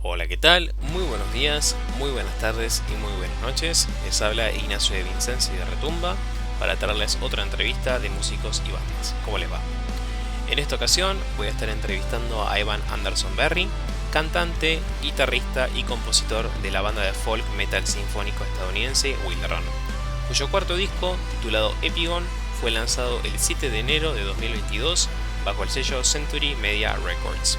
Hola, ¿qué tal? Muy buenos días, muy buenas tardes y muy buenas noches. Les habla Ignacio de Vincenzi de Retumba para traerles otra entrevista de músicos y bandas. ¿Cómo les va? En esta ocasión voy a estar entrevistando a Evan Anderson Berry, cantante, guitarrista y compositor de la banda de folk metal sinfónico estadounidense Wilderun, cuyo cuarto disco, titulado Epigone, fue lanzado el 7 de enero de 2022 bajo el sello Century Media Records.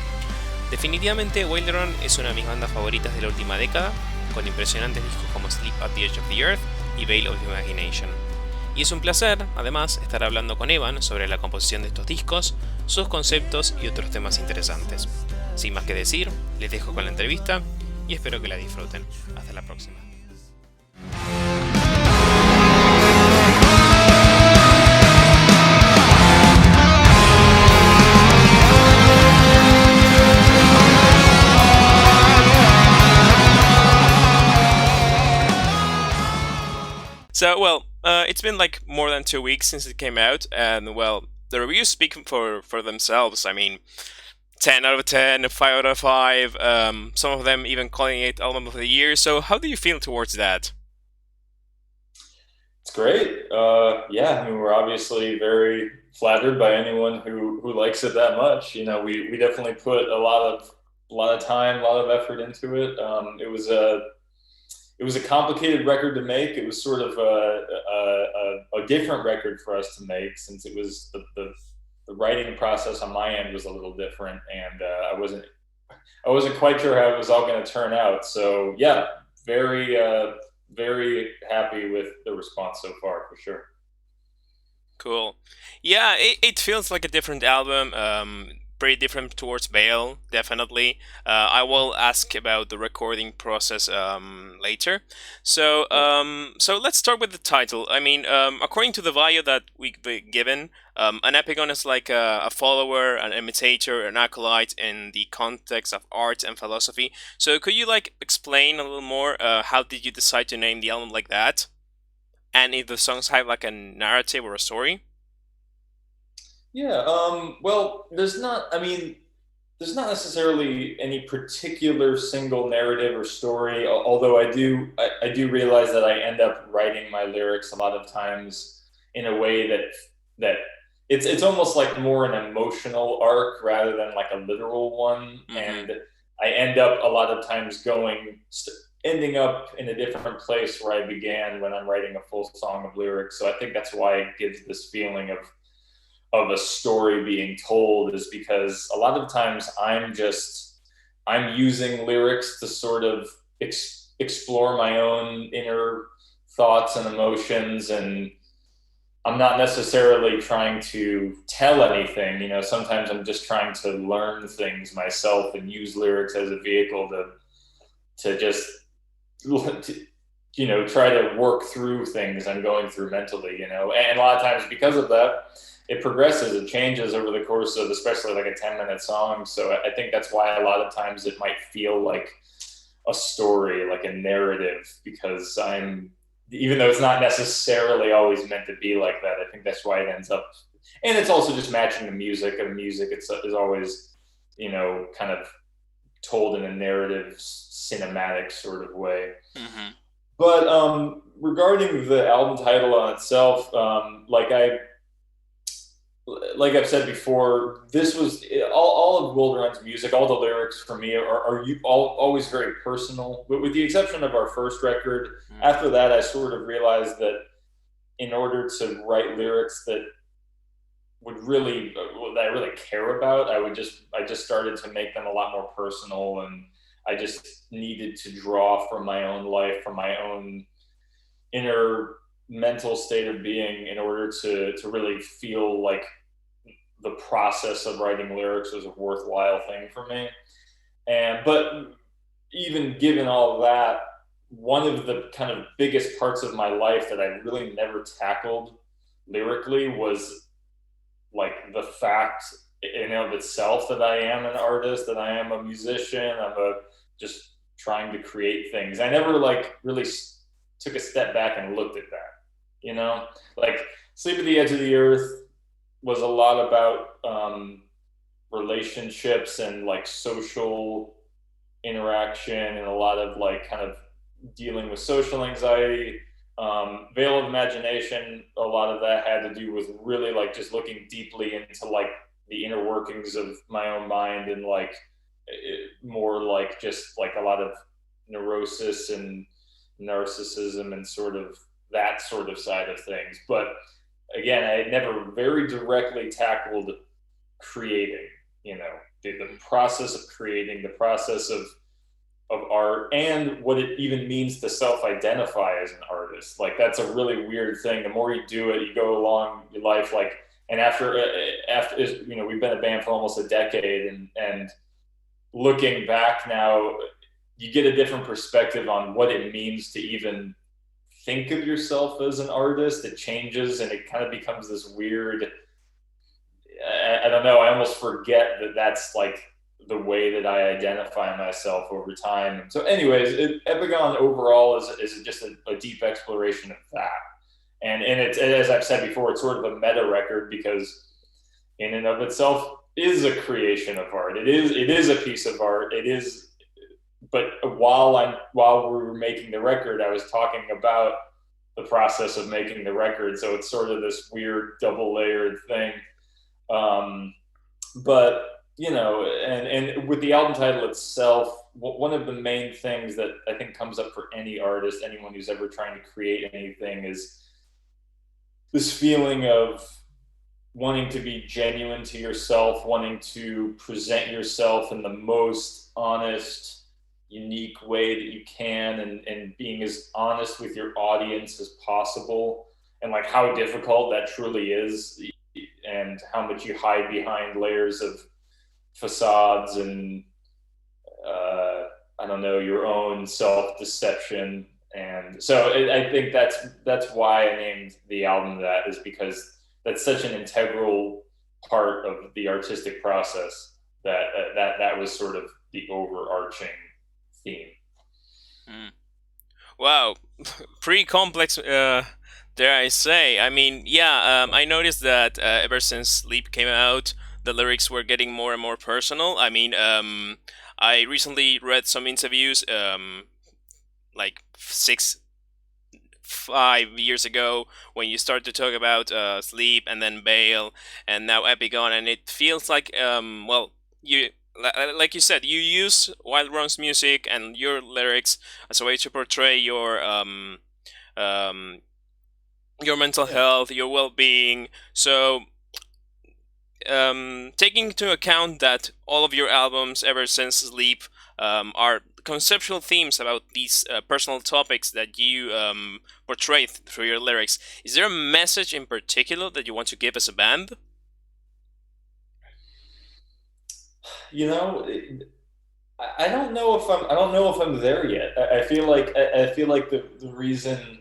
Definitivamente Wilderun es una de mis bandas favoritas de la última década, con impresionantes discos como Sleep at the Edge of the Earth y Veil of Imagination. Y es un placer, además, estar hablando con Evan sobre la composición de estos discos, sus conceptos y otros temas interesantes. Sin más que decir, les dejo con la entrevista y espero que la disfruten. Hasta la próxima. It's been like more than 2 weeks since it came out, and well, the reviews speak for themselves. I mean, 10 out of 10, 5 out of 5, some of them even calling it album of the year. So, how do you feel towards that? It's great. Yeah, I mean, we're obviously very flattered by anyone who likes it that much. We definitely put a lot of time, a lot of effort into it. It was a complicated record to make. It was sort of a different record for us to make since it was the writing process on my end was a little different, and I wasn't quite sure how it was all going to turn out. So yeah, very very happy with the response so far for sure. Cool. Yeah, it feels like a different album. Pretty different towards Bale, definitely. I will ask about the recording process later. So let's start with the title. I mean, according to the bio that we've been given, an epigone is like a follower, an imitator, an acolyte in the context of art and philosophy. So could you like explain a little more? How did you decide to name the album like that? And if the songs have like a narrative or a story. Yeah. Well, there's not necessarily any particular single narrative or story. Although I do realize that I end up writing my lyrics a lot of times in a way that it's almost like more an emotional arc rather than like a literal one, Mm-hmm. and I end up a lot of times ending up in a different place where I began when I'm writing a full song of lyrics. So I think that's why it gives this feeling of a story being told, is because a lot of times I'm using lyrics to sort of explore my own inner thoughts and emotions, and I'm not necessarily trying to tell anything. Sometimes I'm just trying to learn things myself and use lyrics as a vehicle to just try to work through things I'm going through mentally. And a lot of times because of that, it progresses, it changes over the course of especially like a 10-minute song. So I think that's why a lot of times it might feel like a story, like a narrative, because even though it's not necessarily always meant to be like that, I think that's why it ends up. And it's also just matching the music, and music is always, kind of told in a narrative, cinematic sort of way. Mm-hmm. But regarding the album title on itself, like I've said before, this was all of Wilderun's music. All the lyrics for me always very personal, but with the exception of our first record. After that, I sort of realized that in order to write lyrics that I really care about, I just started to make them a lot more personal, and I just needed to draw from my own life, from my own inner mental state of being, in order to really feel like the process of writing lyrics was a worthwhile thing for me. But even given all of that, one of the kind of biggest parts of my life that I really never tackled lyrically was like the fact in and of itself that I am an artist, that I am a musician, just trying to create things. I never like really took a step back and looked at that, like Sleep at the Edge of the Earth was a lot about relationships and like social interaction and a lot of like kind of dealing with social anxiety. Veil of Imagination, a lot of that had to do with really like just looking deeply into like the inner workings of my own mind, and like more like just like a lot of neurosis and narcissism and sort of that sort of side of things. But again, I had never very directly tackled creating, you know, the process of creating, the process of art, and what it even means to self-identify as an artist. Like that's a really weird thing. The more you do it, you go along your life, like, and after you know, we've been a band for almost a decade, and looking back now, you get a different perspective on what it means to even think of yourself as an artist. It changes, and it kind of becomes this weird, I don't know, I almost forget that that's like the way that I identify myself over time. So anyways, Epigone overall is just a deep exploration of that. And it's, as I've said before, it's sort of a meta record, because in and of itself is a creation of art. It is a piece of art. It is, but while we were making the record, I was talking about the process of making the record. So it's sort of this weird double layered thing. But you know, and with the album title itself, one of the main things that I think comes up for any artist, anyone who's ever trying to create anything, is this feeling of wanting to be genuine to yourself, wanting to present yourself in the most honest, unique way that you can, and being as honest with your audience as possible, and like how difficult that truly is, and how much you hide behind layers of facades and I don't know, your own self-deception. And so I think that's why I named the album that, is because that's such an integral part of the artistic process, that was sort of the overarching theme. Wow, pretty complex, dare I say. I mean, yeah, I noticed that ever since Sleep came out, the lyrics were getting more and more personal. I mean, I recently read some interviews, like 5 years ago, when you start to talk about Sleep, and then Bale, and now Epigone, and it feels like, well, like you said, you use Wilderun's music and your lyrics as a way to portray your mental Yeah. health, your well-being. So, taking into account that all of your albums ever since Sleep are conceptual themes about these personal topics that you portray through your lyrics, is there a message in particular that you want to give as a band? You know, I don't know if I'm there yet. I feel like the reason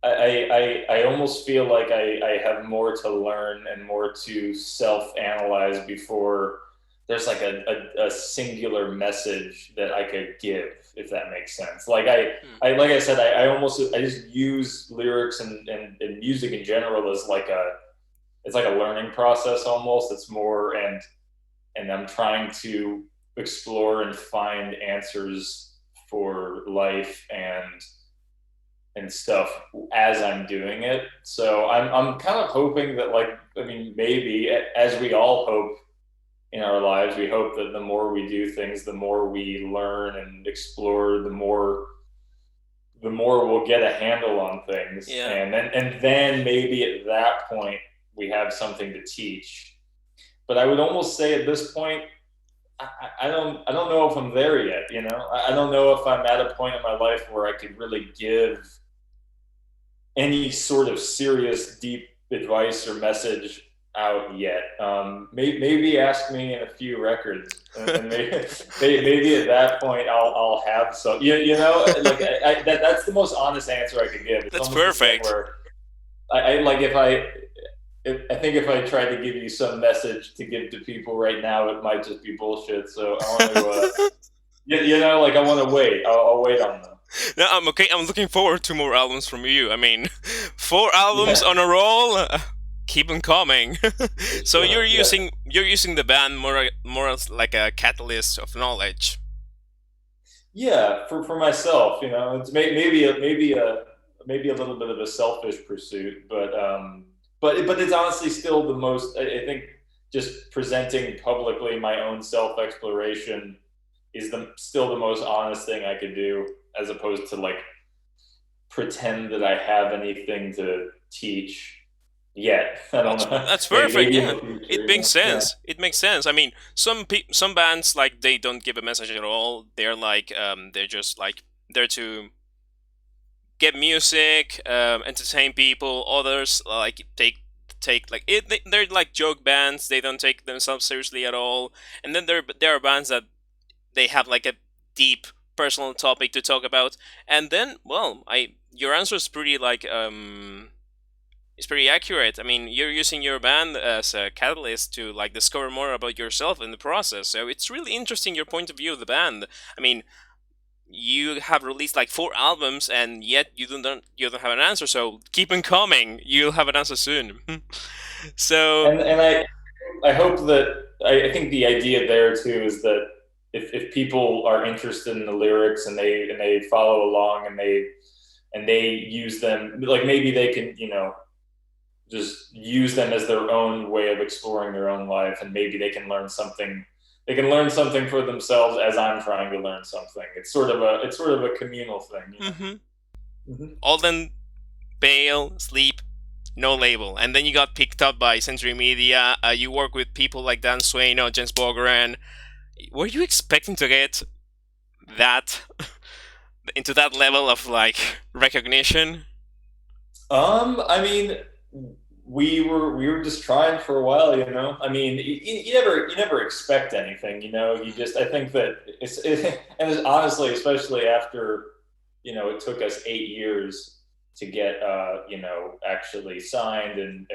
I almost feel like I have more to learn and more to self-analyze before there's like a singular message that I could give, if that makes sense. Like I like I said, I just use lyrics and music in general as like it's like a learning process almost. It's more, and I'm trying to explore and find answers for life and stuff as I'm doing it. So I'm kind of hoping that, like, I mean, maybe, as we all hope in our lives, we hope that the more we do things, the more we learn and explore, the more we'll get a handle on things. Yeah. And then maybe at that point we have something to teach. But I would almost say at this point, I don't know if I'm there yet. You know, I don't know if I'm at a point in my life where I could really give any sort of serious, deep advice or message out yet. Maybe ask me in a few records, and maybe at that point I'll have some. You know, like that's the most honest answer I could give. It's That's almost perfect. where I like I think if I tried to give you some message to give to people right now, it might just be bullshit. So I want to, you know, like I want to wait. I'll wait on them. No, I'm okay. I'm looking forward to more albums from you. I mean, 4 albums Yeah, on a roll. Keep them coming. So yeah. you're using the band more as like a catalyst of knowledge. Yeah, for myself, it's maybe a little bit of a selfish pursuit, but it's honestly still the most. I think just presenting publicly my own self exploration is the still the most honest thing I could do, as opposed to like pretend that I have anything to teach yet. I don't know. That's Maybe, perfect. maybe in Yeah, the future, it makes Yeah. sense. It makes sense. I mean, some bands like they don't give a message at all. They're like they're just like there to get music, entertain people. Others like take like they're like joke bands. They don't take themselves seriously at all. And then there are bands that they have like a deep personal topic to talk about. And then, well, I your answer is pretty like it's pretty accurate. I mean, you're using your band as a catalyst to like discover more about yourself in the process. So it's really interesting your point of view of the band. I mean, you have released like 4 albums and yet you don't have an answer. So keep on coming. You'll have an answer soon. So And I hope that I think the idea there too is that if people are interested in the lyrics and they follow along and they use them, like maybe they can just use them as their own way of exploring their own life, and maybe they can learn something for themselves as I'm trying to learn something. It's sort of a communal thing. hmm Mm-hmm. Alden, Bale, Sleep, no label, and then you got picked up by Century Media. You work with people like Dan Swain or Jens Borgeran. Were you expecting to get that into that level of like recognition? I mean, we were just trying for a while. I mean, you never expect anything. You just I think that and it's honestly, especially after it took us 8 years to get actually signed and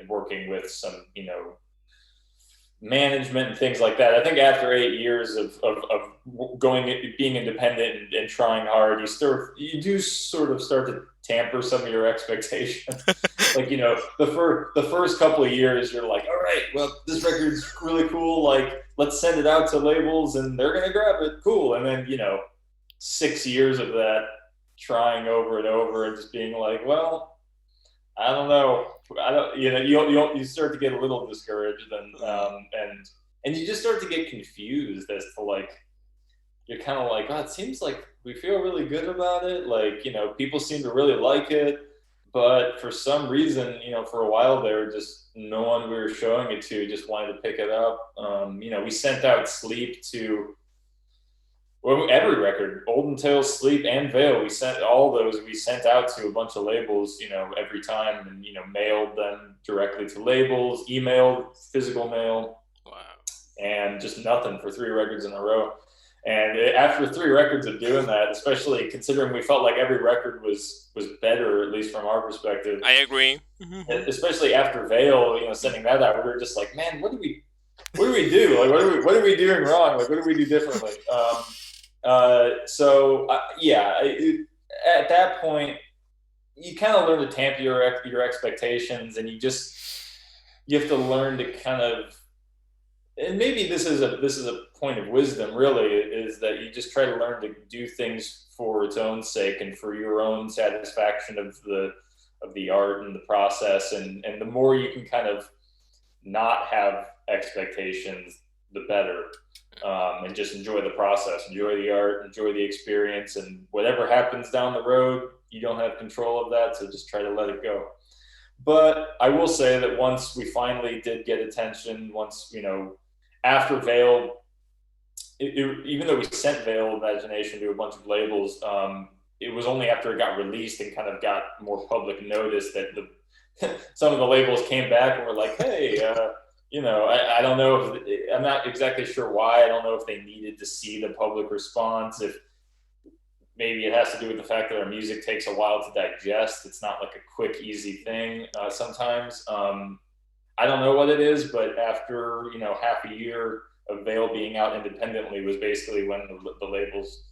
working with some management and things like that. I think after 8 years of being independent and trying hard, you do sort of start to tamper some of your expectations. Like the first couple of years, you're like, all right, well, this record's really cool. Like, let's send it out to labels, and they're gonna grab it. Cool. And then 6 years of that, trying over and over, and just being like, well, I don't know. I don't. You start to get a little discouraged, and you just start to get confused as to like you're kind of like, oh, it seems like we feel really good about it. Like people seem to really like it, but for some reason, for a while there, just no one we were showing it to just wanted to pick it up. We sent out Sleep to well, every record, Olden Tales, Sleep, and Veil, we sent all those. We sent out to a bunch of labels, every time, and mailed them directly to labels, emailed, physical mail, Wow. and just nothing for 3 records in a row. And after 3 records of doing that, especially considering we felt like every record was better, at least from our perspective, I agree. Mm-hmm. especially after Veil, sending that out, we were just like, man, what do we do? Like, what are we doing wrong? Like, what do we do differently? Yeah, at that point, you kind of learn to tamper your expectations, and you have to learn to kind of, and maybe this is a point of wisdom, really, is that you just try to learn to do things for its own sake and for your own satisfaction of the art and the process, and the more you can kind of not have expectations, the better. And just enjoy the process, enjoy the art, enjoy the experience, and whatever happens down the road, you don't have control of that, so just try to let it go. But I will say that once we finally did get attention, once after Veil, even though we sent Veil Imagination to a bunch of labels, it was only after it got released and kind of got more public notice that some of the labels came back and were like, hey, I don't know if I'm not exactly sure why. I don't know if they needed to see the public response. If maybe it has to do with the fact that our music takes a while to digest. It's not like a quick, easy thing sometimes. I don't know what it is, but after half a year of Veil being out independently was basically when the labels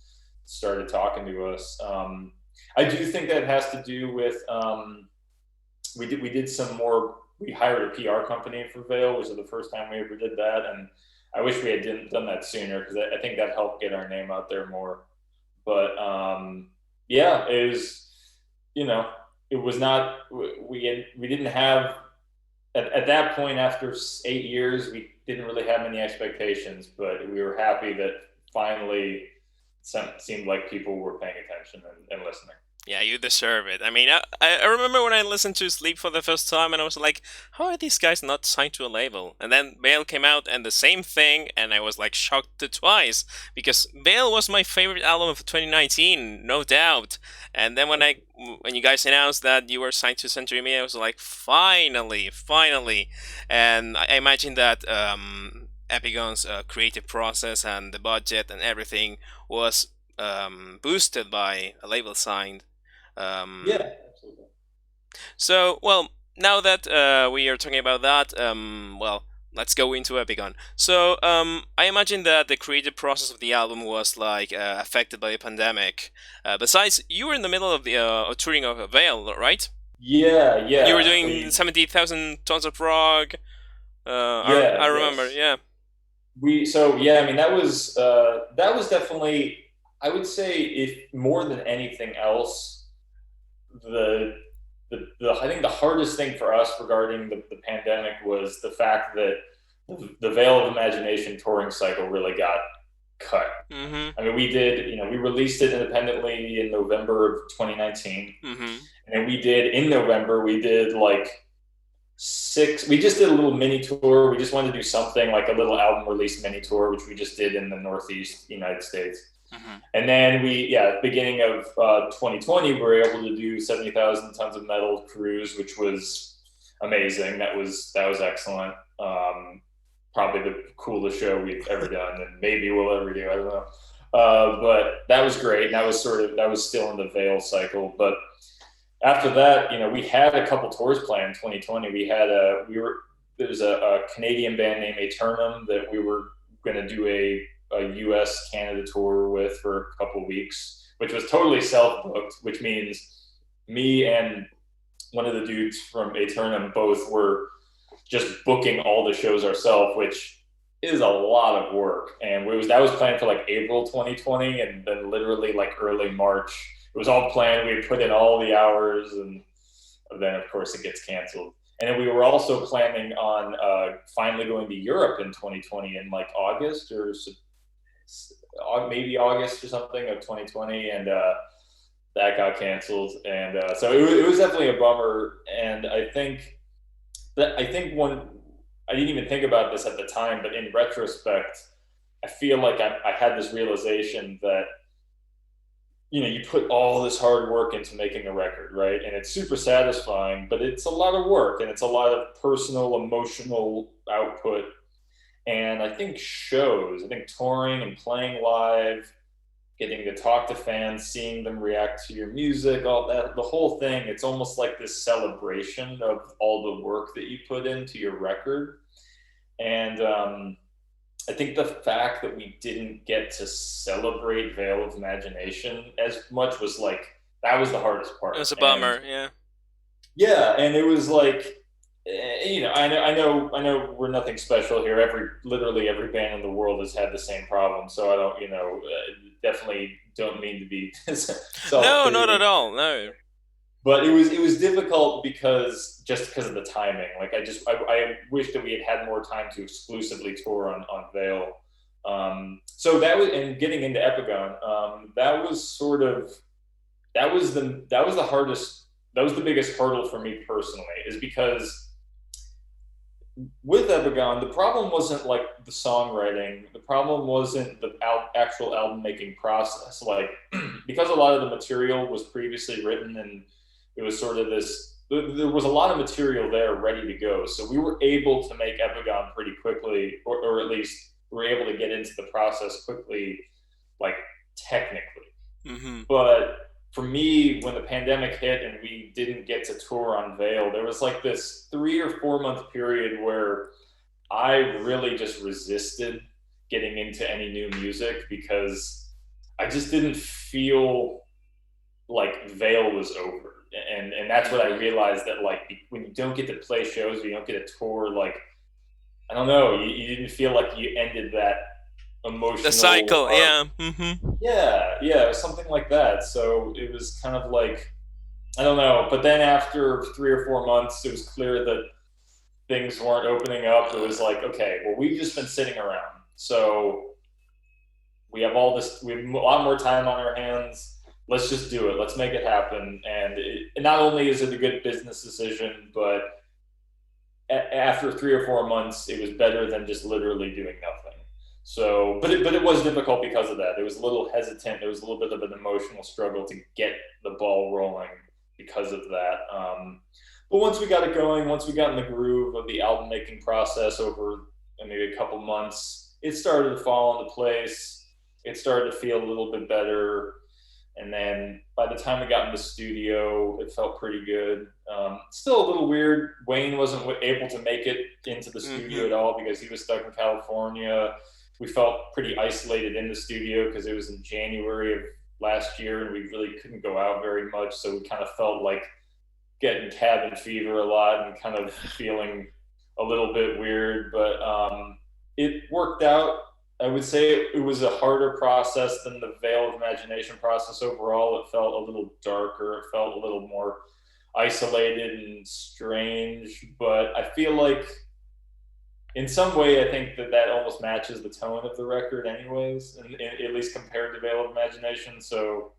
started talking to us. I do think that has to do with we did some more. We hired a PR company for Veil, which was the first time we ever did that, and I wish we had done that sooner, because I think that helped get our name out there more. But yeah, it was, you know, it was not, we didn't have, at that point, after 8 years, we didn't really have many expectations, but we were happy that finally seemed like people were paying attention and listening. Yeah, you deserve it. I mean, I remember when I listened to Sleep for the first time, and I was like, how are these guys not signed to a label? And then Veil came out, and the same thing, and I was like shocked twice, because Veil was my favorite album of 2019, no doubt. And then when you guys announced that you were signed to Century Media, I was like, finally, finally. And I imagine that Epigone's creative process and the budget and everything was boosted by a label signed. Yeah, absolutely. So, well, now that we are talking about that, well, let's go into Epigone. So, I imagine that the creative process of the album was like affected by the pandemic. Besides, you were in the middle of the touring of Veil, right? Yeah, You were yeah. doing 70,000 tons of rock. I Yeah, remember, yes. yeah. So yeah, I mean, that was definitely, I would say, if more than anything else, the I think the hardest thing for us regarding the pandemic was the fact that the Veil of Imagination touring cycle really got cut. Mm-hmm. I mean, we released it independently in November of 2019. Mm-hmm. And then in November, we did like we just did a little mini tour. We just wanted to do something like a little album release mini tour, which we just did in the Northeast United States. Mm-hmm. And then beginning of 2020, we were able to do 70,000 tons of metal cruise, which was amazing. That was excellent. Probably the coolest show we've ever done, and maybe we'll ever do. I don't know. But that was great. And that was still in the Veil cycle. But after that, we had a couple tours planned in 2020. There's a Canadian band named Eternum that we were going to do a US Canada tour with for a couple of weeks, which was totally self-booked, which means me and one of the dudes from Eternum both were just booking all the shows ourselves, which is a lot of work. And that was planned for like April 2020, and then literally like early March, it was all planned. We had put in all the hours, and then of course it gets canceled. And then we were also planning on finally going to Europe in 2020 in like August or maybe August or something of 2020, and that got canceled. And so it was definitely a bummer. And I think one, I didn't even think about this at the time, but in retrospect, I feel like I had this realization that you put all this hard work into making a record, right? And it's super satisfying, but it's a lot of work, and it's a lot of personal, emotional output. And I think touring and playing live, getting to talk to fans, seeing them react to your music, all that, the whole thing, it's almost like this celebration of all the work that you put into your record. And I think the fact that we didn't get to celebrate Veil of Imagination as much was like, that was the hardest part. It was a bummer, yeah. Yeah, and it was like, I know we're nothing special here. Literally every band in the world has had the same problem. So I don't, definitely don't mean to be No, not at all. No. But it was difficult because of the timing. Like I wish that we had more time to exclusively tour on Veil. So that was, and getting into Epigone, that was the hardest. That was the biggest hurdle for me personally, is because with Epigone, the problem wasn't like the songwriting. The problem wasn't the actual album making process. Like, because a lot of the material was previously written, and it was sort of this, there was a lot of material there ready to go. So we were able to make Epigone pretty quickly, or at least we were able to get into the process quickly, like technically. Mm-hmm. But for me, when the pandemic hit and we didn't get to tour on Veil, there was like this 3 or 4 month period where I really just resisted getting into any new music, because I just didn't feel like Veil was over. And that's what I realized, that like when you don't get to play shows, you don't get to tour, like I don't know, you didn't feel like you ended that The emotional cycle, arc. yeah. Mm-hmm. Yeah, it was something like that. So it was kind of like, I don't know. But then after 3 or 4 months, it was clear that things weren't opening up. It was like, okay, well, we've just been sitting around. So we have all this, we have a lot more time on our hands. Let's just do it. Let's make it happen. And not only is it a good business decision, but after 3 or 4 months, it was better than just literally doing nothing. So, but it was difficult because of that. It was a little hesitant. There was a little bit of an emotional struggle to get the ball rolling because of that. But once we got it going, once we got in the groove of the album making process over maybe a couple months, it started to fall into place. It started to feel a little bit better. And then by the time we got in the studio, it felt pretty good. Still a little weird. Wayne wasn't able to make it into the studio Mm-hmm. at all because he was stuck in California. We felt pretty isolated in the studio because it was in January of last year and we really couldn't go out very much. So we kind of felt like getting cabin fever a lot and kind of feeling a little bit weird. But it worked out. I would say it was a harder process than the Veil of Imagination process overall. It felt a little darker. It felt a little more isolated and strange. But I feel like, in some way, I think that that almost matches the tone of the record, anyways, at least compared to Veil of Imagination. So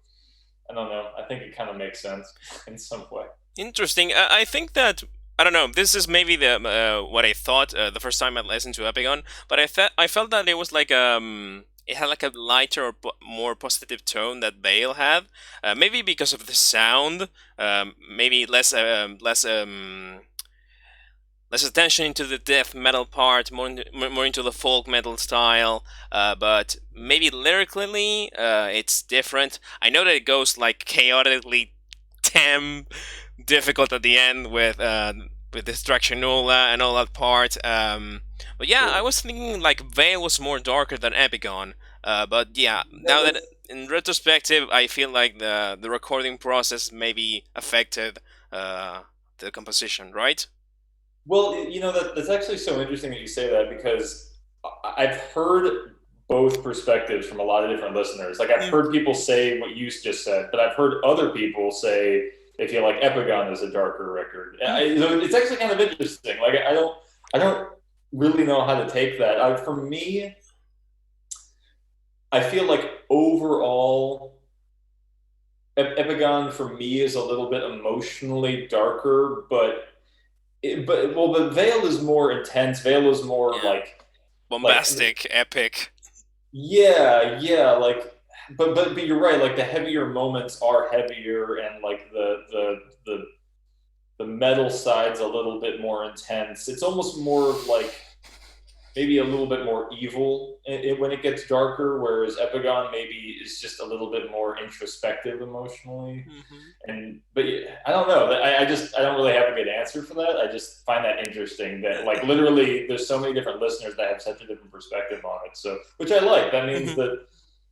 I don't know. I think it kind of makes sense in some way. Interesting. I think that I don't know. This is maybe the what I thought the first time I listened to Epigone, but I felt that it was like it had like a lighter or more positive tone that Bale had. Maybe because of the sound. Maybe less attention into the death metal part, more into the folk metal style. But maybe lyrically, it's different. I know that it goes like chaotically damn difficult at the end with Distraction Nula and all that part. But yeah, I Sure. was thinking like Veil was more darker than Epigone. But yeah, Yeah, now that in retrospective, I feel like the recording process maybe affected uh, the composition, right? well, that's actually so interesting that you say that because I've heard both perspectives from a lot of different listeners. Like I've Mm. heard people say what you just said, but I've heard other people say they feel like Epigon is a darker record. So it's actually kind of interesting. Like I don't really know how to take that. For me, I feel like overall, Epigon for me is a little bit emotionally darker, but Veil is more intense. Veil is more Yeah, like bombastic, epic. yeah, like but you're right. Like the heavier moments are heavier, and like the metal side's a little bit more intense. It's almost more of like maybe a little bit more evil when it gets darker, whereas Epigon maybe is just a little bit more introspective emotionally. Hmm. And but I don't know. I don't really have a good answer for that. I just find that interesting that like literally there's so many different listeners that have such a different perspective on it. So which I like. Hmm.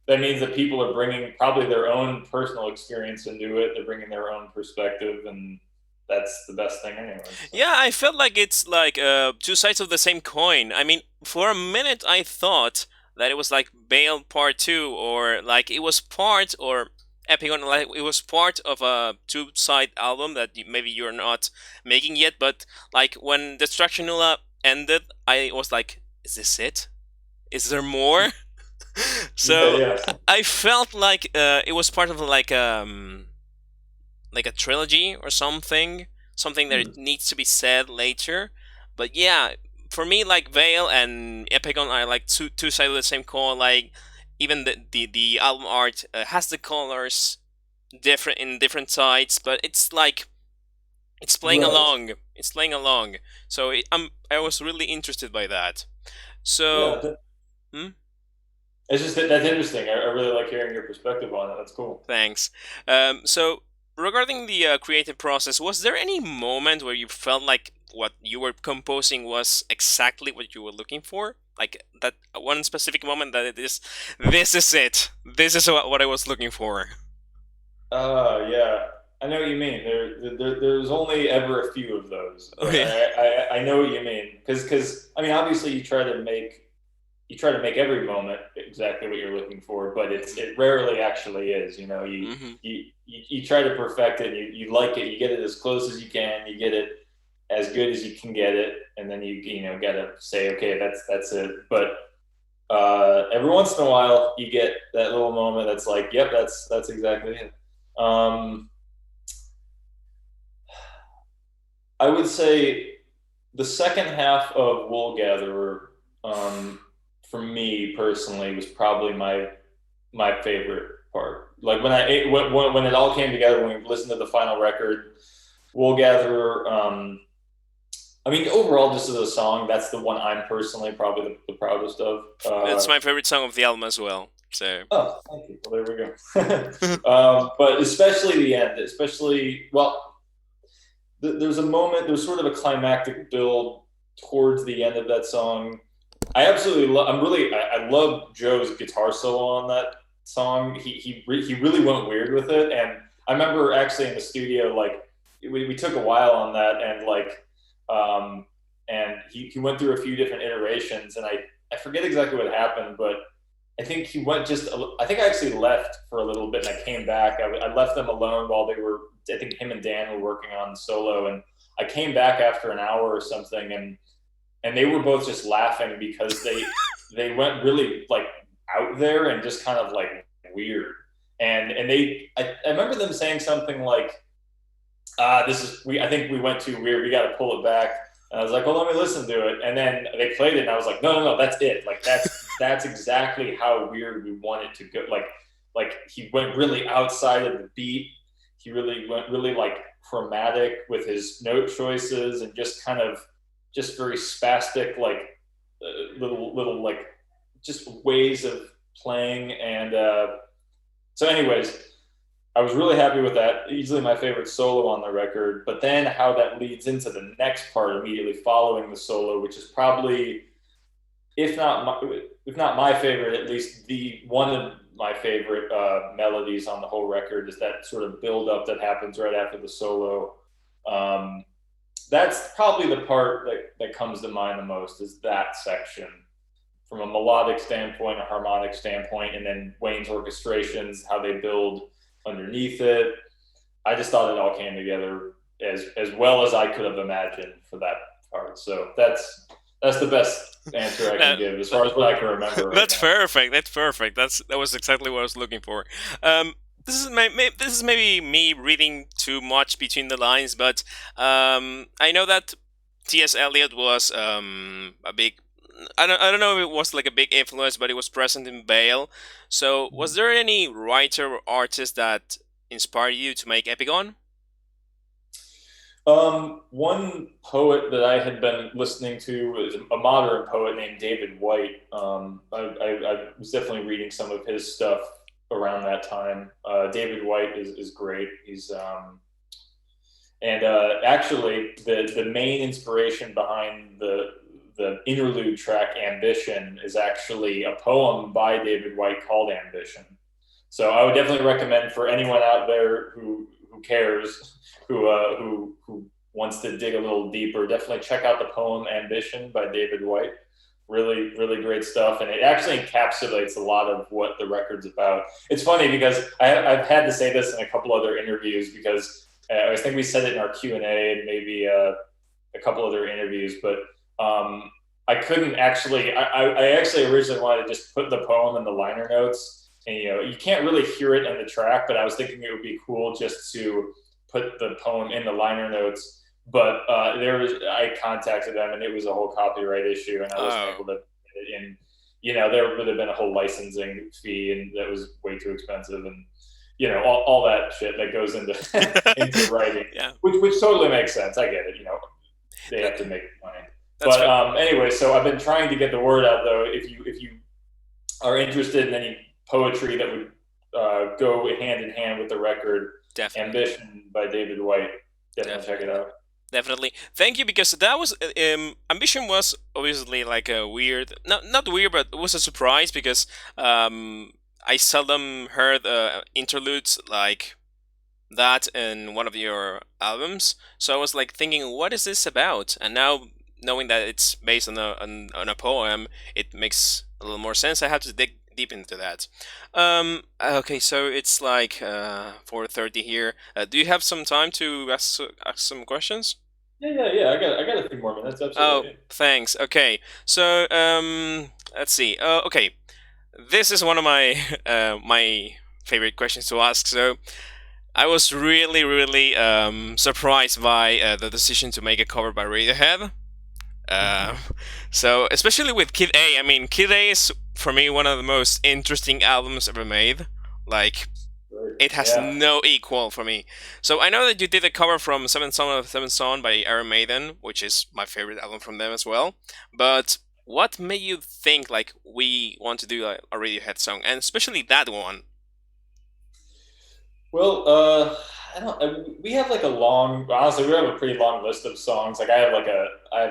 That means that people are bringing probably their own personal experience into it. They're bringing their own perspective, and that's the best thing anyway. So. Yeah, I felt like it's like two sides of the same coin. I mean, for a minute I thought that it was like Bale Part 2, or like it was part, or Epigon, like it was part of a two-side album that maybe you're not making yet, but like when Destruction Nula ended, I was like, is this it? Is there more? Yeah, So yeah. I felt like it was part of like a trilogy or something that Hmm. it needs to be said later. But yeah, for me, like Veil and Epigon are like two sides of the same coin. Like even the album art has the colors different in different sides, but it's like it's playing Right. along. It's playing along. So I was really interested by that. Yeah. So. Hmm? It's just that's interesting. I really like hearing your perspective on it. That's cool. Thanks. So, regarding the creative process, was there any moment where you felt like what you were composing was exactly what you were looking for? Like that one specific moment that this is it. This is what I was looking for. Yeah. I know what you mean. There's only ever a few of those, but Okay. I know what you mean. Because I mean, obviously, you try to make every moment exactly what you're looking for, but it rarely actually is. You know, Hmm. you try to perfect it. You like it. You get it as close as you can. You get it as good as you can get it, and then you know gotta say, okay, that's it. But every once in a while, you get that little moment that's like, yep, that's exactly it. Um, I would say the second half of Wool Gatherer, um, for me personally, was probably my favorite part. Like when it all came together, when we listened to the final record, Wool Gatherer. I mean, overall, just as a song, that's the one I'm personally probably the proudest of. That's my favorite song of the album as well. So. Oh, thank you. Well, there we go. But especially the end, especially well, there's a moment, there's sort of a climactic build towards the end of that song. I absolutely love. I love Joe's guitar solo on that song. He really went weird with it, and I remember actually in the studio, like we took a while on that, and like, and he went through a few different iterations, and I forget exactly what happened, but I think he went just. I think I actually left for a little bit, and I came back. I left them alone while they were. I think him and Dan were working on the solo, and I came back after an hour or something, and they were both just laughing because they went really like out there and just kind of like weird. And I remember them saying something like, this is we I think we went too weird. We got to pull it back. And I was like, well, let me listen to it. And then they played it, and I was like, no, that's it. Like that's exactly how weird we want it to go. Like he went really outside of the beat. He really went really like chromatic with his note choices and just kind of just very spastic, like little like just ways of playing. And so, anyways, I was really happy with that. Easily my favorite solo on the record. But then how that leads into the next part immediately following the solo, which is probably, if not my favorite, at least the one of my favorite melodies on the whole record, is that sort of build up that happens right after the solo. Um, that's probably the part that comes to mind the most, is that section from a melodic standpoint, a harmonic standpoint, and then Wayne's orchestrations, how they build underneath it. I just thought it all came together as well as I could have imagined for that part. So that's the best answer I can That, give as far as what I can remember right that's now. perfect. That's perfect. That was exactly what I was looking for. Um, this is maybe me reading too much between the lines, but I know that T.S. Eliot was a big. I don't know if it was like a big influence, but it was present in Bale. So, was there any writer or artist that inspired you to make Epigone? One poet that I had been listening to was a modern poet named David White. I was definitely reading some of his stuff around that time. David White is great. He's and actually the main inspiration behind the interlude track "Ambition" is actually a poem by David White called "Ambition." So I would definitely recommend for anyone out there who cares, who wants to dig a little deeper, definitely check out the poem "Ambition" by David White. Really great stuff, and it actually encapsulates a lot of what the record's about. It's funny because I've had to say this in a couple other interviews, because I think we said it in our Q&A and maybe a couple other interviews, but I couldn't actually. I actually originally wanted to just put the poem in the liner notes, and you can't really hear it in the track, but I was thinking it would be cool just to put the poem in the liner notes. But I contacted them, and it was a whole copyright issue, and I wasn't Oh, able to. And there would have been a whole licensing fee, and that was way too expensive, and all that shit that goes into into writing, yeah, which totally makes sense. I get it. They have to Th- make money. that's But fair. anyway, so I've been trying to get the word out, though. If you are interested in any poetry that would go hand in hand with the record, Definitely, "Ambition" by David White, definitely check it definitely. out. Definitely. Thank you, because that was Ambition was obviously like a weird, not weird, but it was a surprise because I seldom heard interludes like that in one of your albums. So I was like thinking, what is this about? And now knowing that it's based on a poem, it makes a little more sense. I have to dig deep into that. Okay, so it's like 4:30 here. Do you have some time to ask some questions? Yeah. I got a few more minutes. Oh, Absolutely. thanks. Okay, so let's see. Okay, this is one of my my favorite questions to ask. So I was really, really surprised by the decision to make a cover by Radiohead. Uh, so, especially with Kid A, I mean, Kid A is for me one of the most interesting albums ever made. Like, Right. it has Yeah. no equal for me. So, I know that you did a cover from Seventh Son of Seventh Son by Iron Maiden, which is my favorite album from them as well. But what made you think, like, we want to do a Radiohead song, and especially that one? Well, I don't. We have like a long. Honestly, we have a pretty long list of songs. Like I have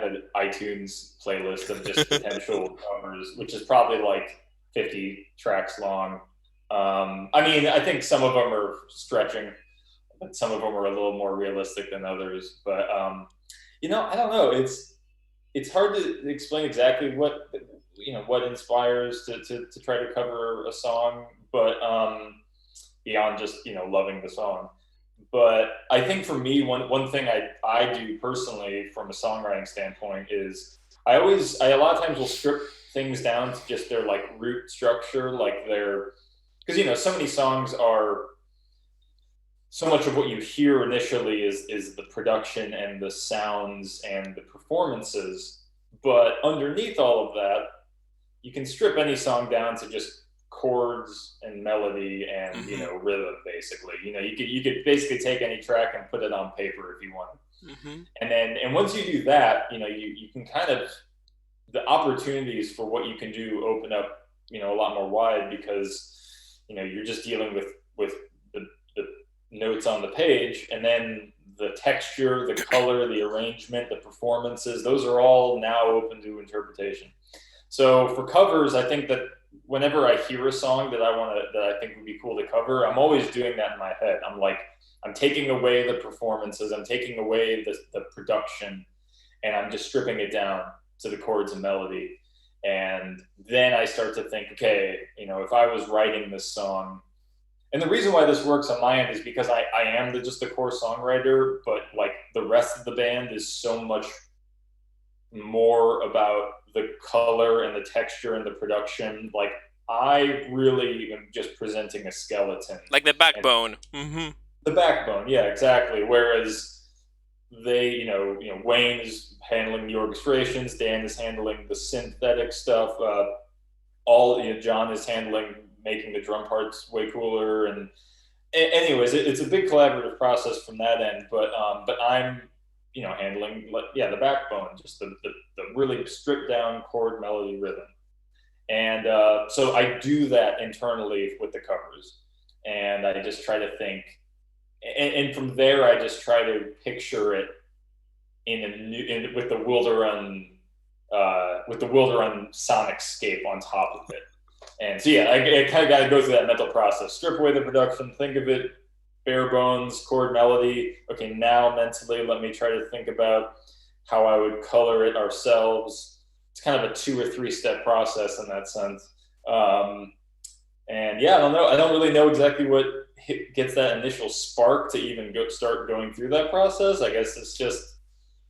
an iTunes playlist of just potential covers, which is probably like 50 tracks long. I mean, I think some of them are stretching, but some of them are a little more realistic than others. But I don't know. It's hard to explain exactly what what inspires to try to cover a song, but beyond just loving the song. But I think for me, one thing I do personally from a songwriting standpoint is I a lot of times will strip things down to just their like root structure, like their because so many songs are so much of what you hear initially is the production and the sounds and the performances, but underneath all of that you can strip any song down to just chords and melody and Mm-hmm. rhythm. Basically, you could basically take any track and put it on paper if you want, Mm-hmm. and once you do that, you can kind of the opportunities for what you can do open up a lot more wide because you're just dealing with the notes on the page, and then the texture, the color, the arrangement, the performances, those are all now open to interpretation. So for covers, I think that whenever I hear a song that I think would be cool to cover, I'm always doing that in my head. I'm like, I'm taking away the performances, I'm taking away the production, and I'm just stripping it down to the chords and melody. And then I start to think, okay, if I was writing this song, and the reason why this works on my end is because I am just the core songwriter, but like the rest of the band is so much more about the color and the texture and the production. Like I really am just presenting a skeleton Like the and backbone. Mm-hmm. the backbone. Yeah, exactly. Whereas they, Wayne is handling the orchestrations, Dan is handling the synthetic stuff. John is handling making the drum parts way cooler. And anyways, it's a big collaborative process from that end. But I'm handling the backbone, just the really stripped down chord melody rhythm. And so I do that internally with the covers, and I just try to think, and from there I just try to picture it with the Wilderun sonic scape on top of it. And so yeah, I kind of got to go through that mental process. Strip away the production, think of it bare bones, chord melody. Okay, now mentally, let me try to think about how I would color it ourselves. It's kind of a 2 or 3 step process in that sense. Um, and yeah, I don't know. I don't really know exactly what gets that initial spark to even start going through that process. I guess it's just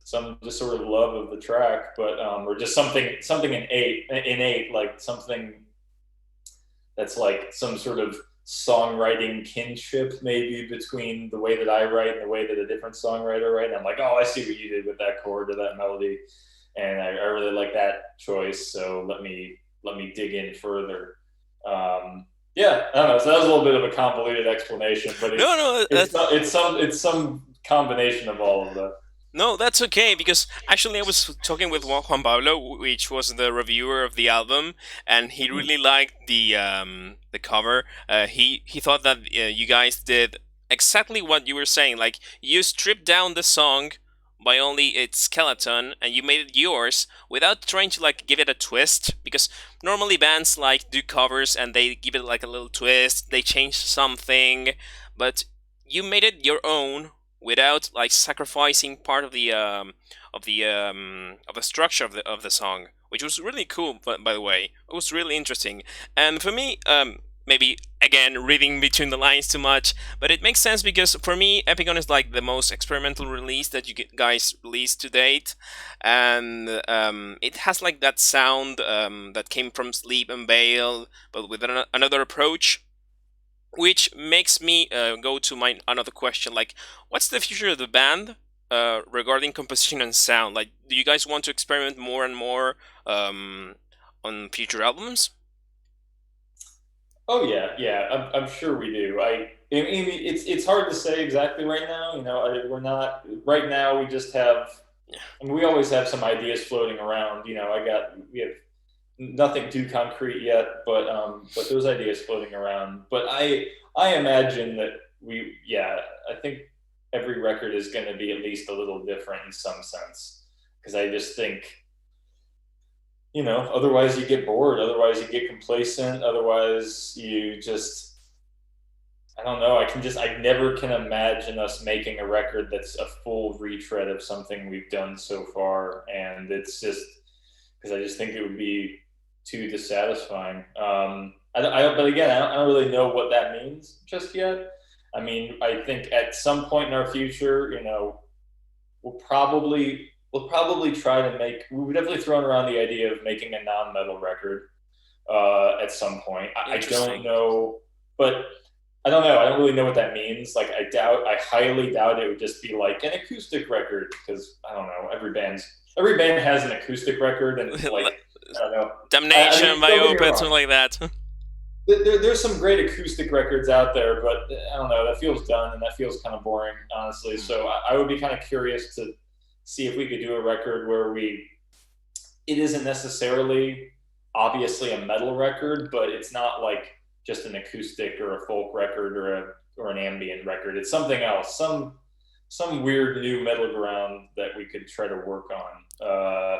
some just sort of love of the track, but or just something innate, like something that's like some sort of songwriting kinship maybe between the way that I write and the way that a different songwriter write. And I'm like, oh, I see what you did with that chord or that melody, and I really like that choice. So let me dig in further. Yeah, I don't know. So that was a little bit of a convoluted explanation, but No, no, it's some combination of all of that. no, that's okay because actually I was talking with Juan Pablo, which was the reviewer of the album, and he really liked the cover. He thought that you guys did exactly what you were saying. Like you stripped down the song by only its skeleton, and you made it yours without trying to like give it a twist. Because normally bands like do covers and they give it like a little twist, they change something, but you made it your own without like sacrificing part of the structure of the song, which was really cool. But by the way, it was really interesting. And for me, maybe again reading between the lines too much, but it makes sense because for me, Epigone is like the most experimental release that you guys released to date, and it has like that sound that came from Sleep and Veil, but with another approach, which makes me go to my another question, like what's the future of the band regarding composition and sound? Like, do you guys want to experiment more and more um, on future albums? Oh yeah, yeah. I'm sure we do. I mean, it's hard to say exactly right now. We're not right now. We just have. Yeah, I mean, we always have some ideas floating around. We have nothing too concrete yet, but those ideas floating around. But I imagine that yeah, I think every record is going to be at least a little different in some sense, because I just think, otherwise you get bored, otherwise you get complacent, otherwise you just, I don't know. I never can imagine us making a record that's a full retread of something we've done so far. And it's just because I just think it would be too dissatisfying. But again, I don't really know what that means just yet. I mean, I think at some point in our future, we'll probably try to make. We've definitely thrown around the idea of making a non-metal record at some point. I don't interesting. know, but I don't know. I don't really know what that means. Like, I highly doubt it would just be like an acoustic record, because I don't know. Every band has an acoustic record, and like, I don't know. I Damnation mean, by don't get me Opeth, wrong. something like that. There's some great acoustic records out there, but I don't know. That feels done, and that feels kind of boring, honestly. So I would be kind of curious to see if we could do a record where it isn't necessarily obviously a metal record, but it's not like just an acoustic or a folk record or an ambient record. It's something else, some weird new middle ground that we could try to work on.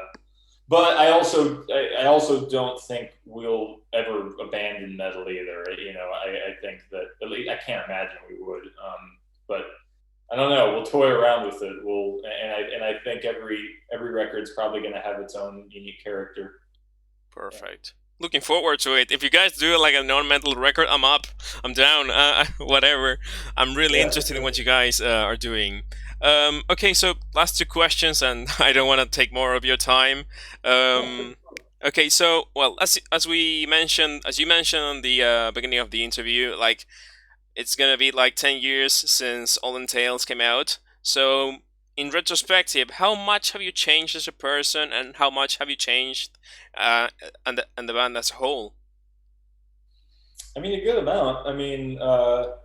But I also don't think we'll ever abandon metal either. I think that at least I can't imagine we would. But I don't know. We'll toy around with it. And I think every record's probably going to have its own unique character. Yeah. Perfect. Looking forward to it. If you guys do like a non-metal record, I'm up. I'm down. Whatever. I'm really Yeah, for interested in sure. what you guys are doing. Okay, so last two questions, and I don't want to take more of your time. Yeah, sure. Um, okay, so well, as we mentioned, as you mentioned on the beginning of the interview, like it's gonna be like 10 years since All Entails came out. So, in retrospective, how much have you changed as a person, and how much have you changed, and the band as a whole? I mean, a good amount. Yeah.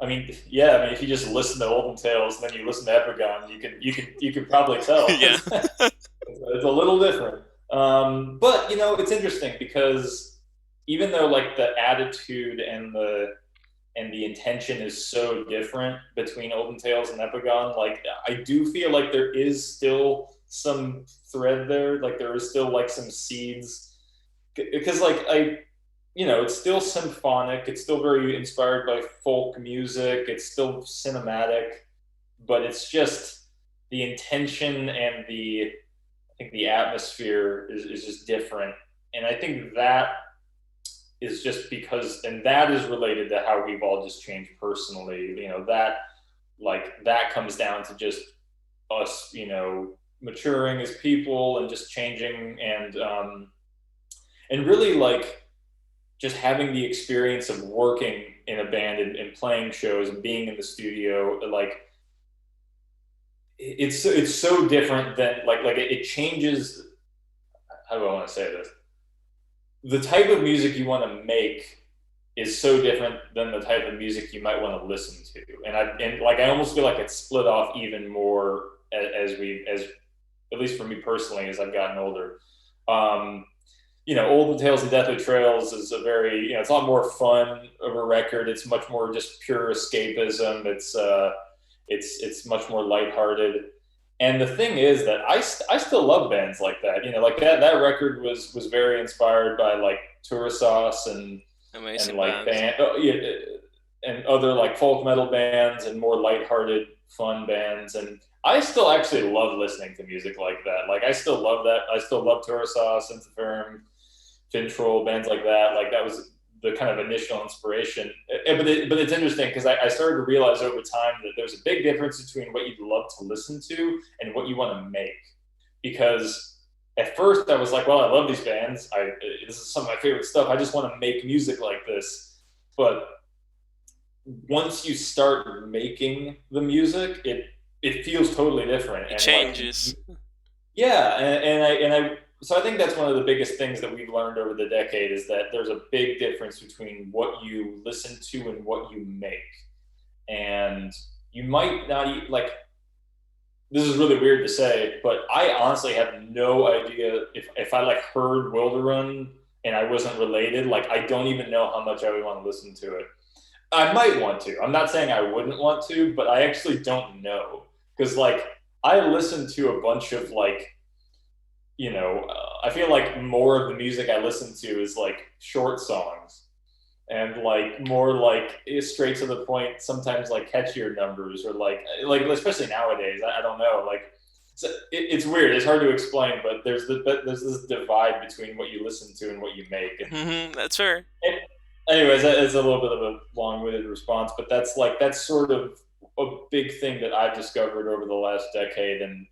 I mean, if you just listen to Olden Tales and then you listen to Epigone, you could probably tell Yeah, it's a little different. But it's interesting because even though like the attitude and the intention is so different between Olden Tales and Epigone, like I do feel like there is still some thread there. Like there is still like some seeds, because like it's still symphonic. It's still very inspired by folk music. It's still cinematic, but it's just the intention and I think the atmosphere is just different. And I think that is just because, and that is related to how we've all just changed personally. That comes down to just us, maturing as people and just changing, and really like just having the experience of working in a band and playing shows and being in the studio. Like it's so different than like it changes. How do I want to say this? The type of music you want to make is so different than the type of music you might want to listen to. And I almost feel like it's split off even more as at least for me personally, as I've gotten older. Um, Olden Tales and Deathly Trails is a very, it's a lot more fun of a record. It's much more just pure escapism. It's much more lighthearted. And the thing is that I still love bands like that. Like that record was very inspired by like Tour Sauce and amazing like band. band. Oh, yeah, and other like folk metal bands and more lighthearted, fun bands. And I still actually love listening to music like that. Like I still love that. I still love Tortosa, Synthoferm, Fintroll, bands like that. Like that was the kind of initial inspiration. But it's interesting because I started to realize over time that there's a big difference between what you'd love to listen to and what you want to make. Because at first I was like, well, I love these bands. This is some of my favorite stuff. I just want to make music like this. But once you start making the music, it feels totally different. It And like, changes. yeah, and I so I think that's one of the biggest things that we've learned over the decade is that there's a big difference between what you listen to and what you make. And you might not like this is really weird to say, but I honestly have no idea if I like heard Wilderun and I wasn't related, like I don't even know how much I would want to listen to it. I might want to. I'm not saying I wouldn't want to, but I actually don't know because like I listen to a bunch of like I feel like more of the music I listen to is like short songs and like more like straight to the point. Sometimes like catchier numbers or like especially nowadays. I don't know. Like it's weird. It's hard to explain, but there's this divide between what you listen to and what you make. That's fair. And anyways, that is a little bit of a long-winded response, but that's sort of a big thing that I've discovered over the last decade, and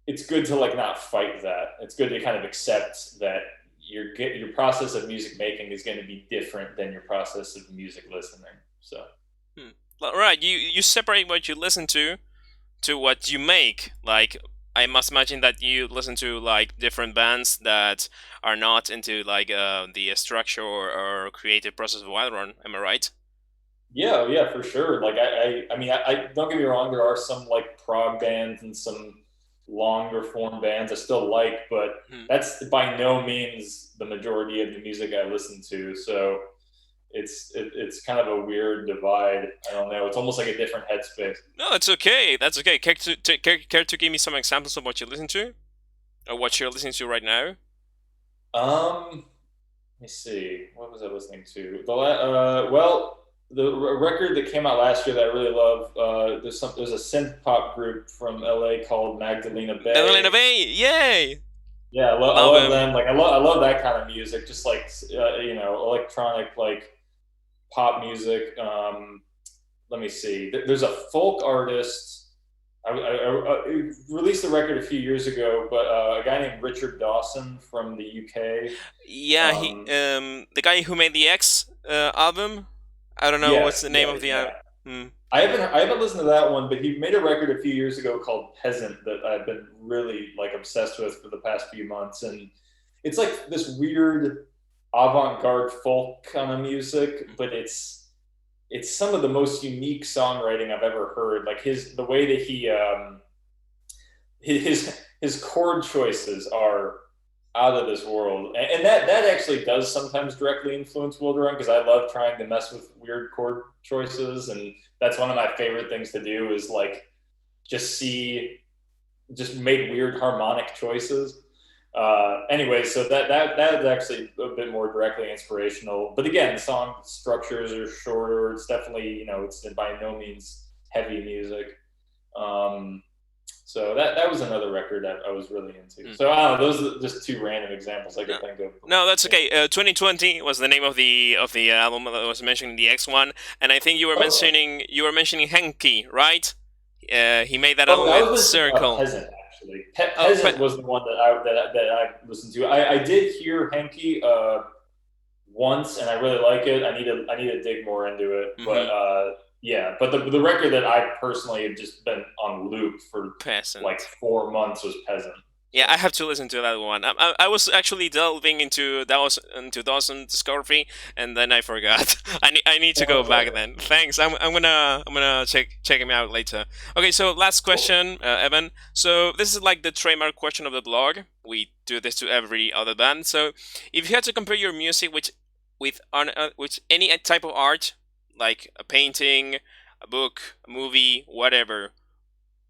it's good to like not fight that. It's good to kind of accept that your process of music making is going to be different than your process of music listening. So Hmm. Right, you separate what you listen to what you make. Like, I must imagine that you listen to like different bands that are not into like the structure or creative process of Wilderun. Am I right? yeah, yeah, for sure. Like I mean, I don't get me wrong. There are some like prog bands and some longer form bands I still like, but Hmm. that's by no means the majority of the music I listen to. So it's kind of a weird divide. I don't know. It's almost like a different headspace. No, that's okay. That's okay. Care to give me some examples of what you listen to or what you're listening to right now? Let me see. What was I listening to? Well, the record that came out last year that I really love. There's a synth pop group from LA called Magdalena Magdalena Bay. Bay, yay! Yeah, I Love love him. them. Like I love that kind of music. Just like electronic like pop music. Let me see. There's a folk artist. I released a record a few years ago, but a guy named Richard Dawson from the UK. Yeah, he Um, the guy who made the X album. I don't know what's yes, the name yeah, of the yeah. album. Hmm. I haven't listened to that one, but he made a record a few years ago called Peasant that I've been really like obsessed with for the past few months, and it's like this weird avant-garde folk kind of music, but it's some of the most unique songwriting I've ever heard. Like the way that he his chord choices are out of this world, and that actually does sometimes directly influence Wilderun because I love trying to mess with weird chord choices, and that's one of my favorite things to do is like just see just make weird harmonic choices. Anyway, so that is actually a bit more directly inspirational. But again, the song structures are shorter. It's definitely it's by no means heavy music. Um, so that was another record that I was really into. Hmm. So I don't know. Those are just two random examples I No, could think of. no, that's Yeah. okay. 2020 was the name of the album that I was mentioning, the X one, and I think Okay. you were mentioning Henki, right? He made that Oh, album I with was listening to Circle. Peasant actually. Oh, Peasant was the one that I listened to. I did hear Henke once, and I really like it. I need to dig more into it, but mm-hmm. yeah. But the record that I personally have just been on loop for like Peasant. 4 months was Peasant. Yeah, So I have to listen to that one. I was actually delving into that was in 2000 discography, and then I forgot. I need to go back okay, then. Thanks. I'm gonna check him out later. Okay, so last cool. question, Evan. So this is like the trademark question of the blog. We do this to every other band. So if you had to compare your music with any type of art, like a painting, a book, a movie, whatever,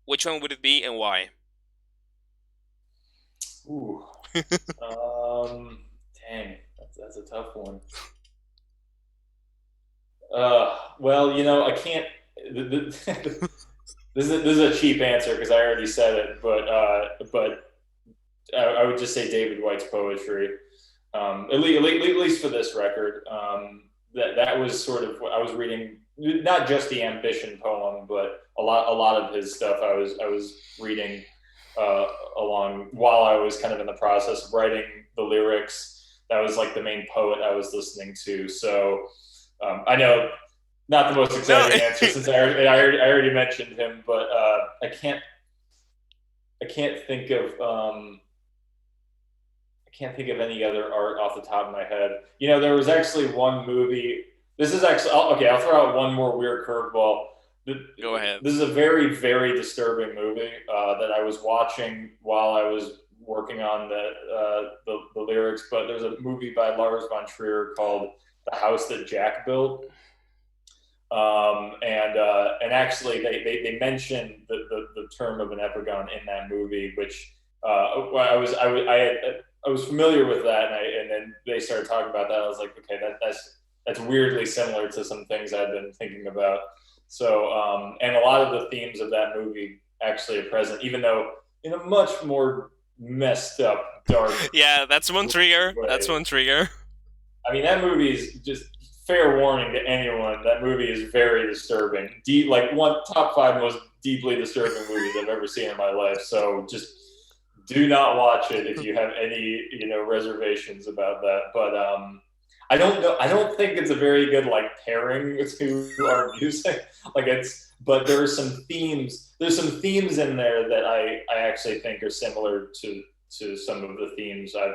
which one would it be and why? Ooh, dang, that's a tough one. Well, I can't. This is a cheap answer because I already said it, but I would just say David White's poetry. At least for this record, that was sort of what I was reading. Not just the ambition poem, but a lot of his stuff. I was reading uh, along while I was kind of in the process of writing the lyrics. That was like the main poet I was listening to. So I know not the most No. exciting answer since I already mentioned him, but I can't think of I can't think of any other art off the top of my head. There was actually one movie. This is actually okay. I'll throw out one more weird curveball. Go ahead. This is a very, very disturbing movie that I was watching while I was working on the lyrics. But there's a movie by Lars von Trier called "The House That Jack Built," and actually they mentioned the term of an epigone in that movie, which I was familiar with that, and then they started talking about that. I was like, okay, that's weirdly similar to some things I've been thinking about. So, and a lot of the themes of that movie actually are present, even though in a much more messed up, dark Yeah, that's one trigger. That's way. one trigger. I mean, that movie is just fair warning to anyone. That movie is very disturbing. Deep, like one top five most deeply disturbing movies I've ever seen in my life. So just do not watch it if you have any reservations about that. But I don't know. I don't think it's a very good like pairing to our music. Like but there are some themes. There's some themes in there that I actually think are similar to some of the themes I've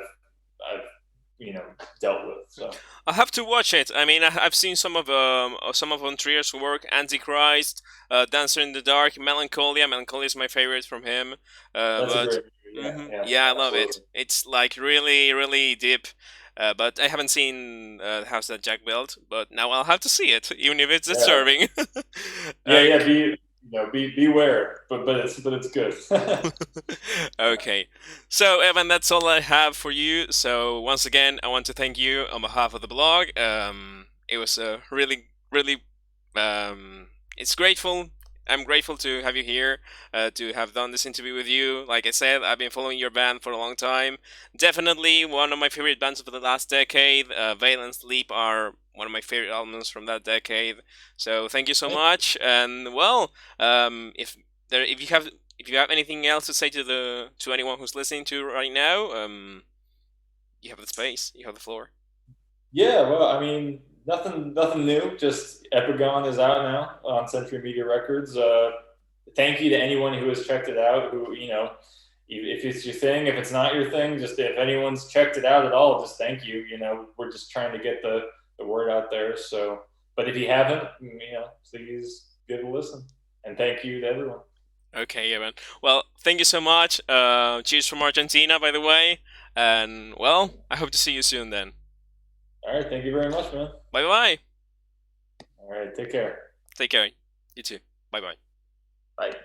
dealt with. So I have to watch it. I mean, I've seen some of Von Trier's work, Antichrist, Dancer in the Dark, Melancholia. Melancholia is my favorite from him. that's a But great movie. Yeah, yeah, yeah, I love it. absolutely. It's like really, really deep. But I haven't seen the house that Jack built. But now I'll have to see it, even if it's Yeah, disturbing. yeah, Okay. yeah. Beware, but it's good. Okay. So, Evan, that's all I have for you. So, once again, I want to thank you on behalf of the blog. It was a really, really, it's grateful. I'm grateful to have you here, to have done this interview with you. Like I said, I've been following your band for a long time. Definitely one of my favorite bands of the last decade. Veil and Sleep are one of my favorite albums from that decade. So, thank you so Thank much. And well, if you have anything else to say to anyone who's listening to right now, you have the space, you have the floor. Yeah, well, I mean, nothing new. Just Epigone is out now on Century Media Records. Thank you to anyone who has checked it out. Who if it's your thing, if it's not your thing, just if anyone's checked it out at all, just thank you. We're just trying to get the word out there. So, but if you haven't, please give it a listen. And thank you to everyone. Okay, Evan. Well, thank you so much. Cheers from Argentina, by the way. And well, I hope to see you soon then. All right, thank you very much, man. Bye bye. All right, take care. Take care. You too. Bye bye. Bye.